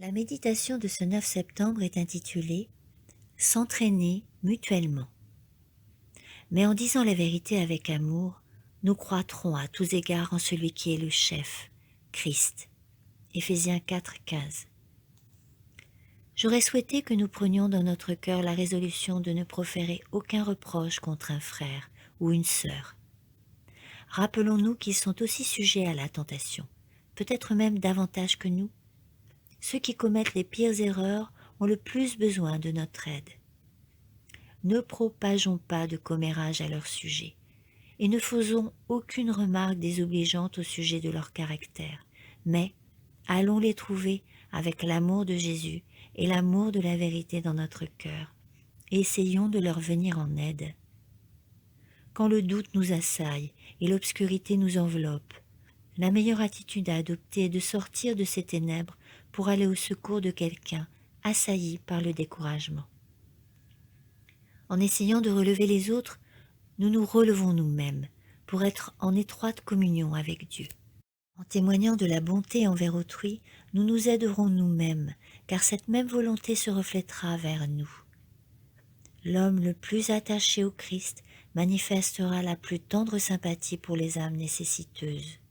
La méditation de ce 9 septembre est intitulée « S'entraîner mutuellement ». Mais en disant la vérité avec amour, nous croîtrons à tous égards en celui qui est le chef, Christ. Éphésiens 4, 15. J'aurais souhaité que nous prenions dans notre cœur la résolution de ne proférer aucun reproche contre un frère ou une sœur. Rappelons-nous qu'ils sont aussi sujets à la tentation, peut-être même davantage que nous. Ceux qui commettent les pires erreurs ont le plus besoin de notre aide. Ne propageons pas de commérage à leur sujet et ne faisons aucune remarque désobligeante au sujet de leur caractère, mais allons les trouver avec l'amour de Jésus et l'amour de la vérité dans notre cœur et essayons de leur venir en aide. Quand le doute nous assaille et l'obscurité nous enveloppe, la meilleure attitude à adopter est de sortir de ces ténèbres pour aller au secours de quelqu'un assailli par le découragement. En essayant de relever les autres, nous nous relevons nous-mêmes pour être en étroite communion avec Dieu. En témoignant de la bonté envers autrui, nous nous aiderons nous-mêmes, car cette même volonté se reflètera vers nous. L'homme le plus attaché au Christ manifestera la plus tendre sympathie pour les âmes nécessiteuses.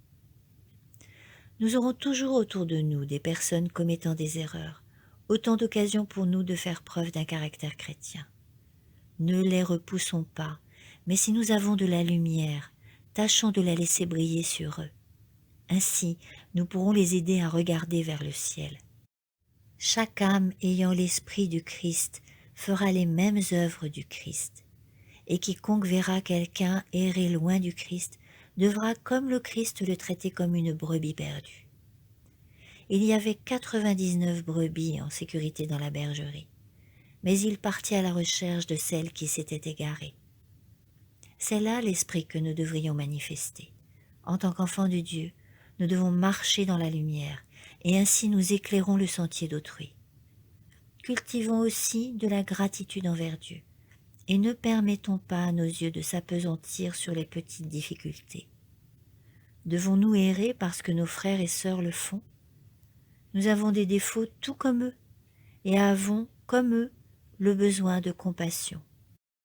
Nous aurons toujours autour de nous des personnes commettant des erreurs, autant d'occasions pour nous de faire preuve d'un caractère chrétien. Ne les repoussons pas, mais si nous avons de la lumière, tâchons de la laisser briller sur eux. Ainsi, nous pourrons les aider à regarder vers le ciel. Chaque âme ayant l'esprit du Christ fera les mêmes œuvres du Christ. Et quiconque verra quelqu'un errer loin du Christ devra, comme le Christ, le traiter comme une brebis perdue. Il y avait 99 brebis en sécurité dans la bergerie, mais il partit à la recherche de celle qui s'était égarée. C'est là l'esprit que nous devrions manifester. En tant qu'enfants de Dieu, nous devons marcher dans la lumière, et ainsi nous éclairons le sentier d'autrui. Cultivons aussi de la gratitude envers Dieu, et ne permettons pas à nos yeux de s'appesantir sur les petites difficultés. Devons-nous errer parce que nos frères et sœurs le font? Nous avons des défauts tout comme eux, et avons, comme eux, le besoin de compassion.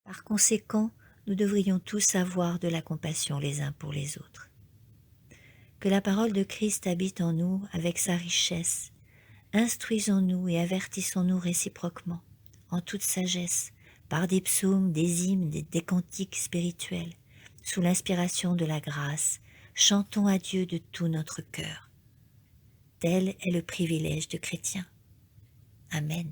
Par conséquent, nous devrions tous avoir de la compassion les uns pour les autres. Que la parole de Christ habite en nous avec sa richesse. Instruisons-nous et avertissons-nous réciproquement, en toute sagesse, par des psaumes, des hymnes, des cantiques spirituels, sous l'inspiration de la grâce, chantons à Dieu de tout notre cœur. Tel est le privilège de chrétien. Amen.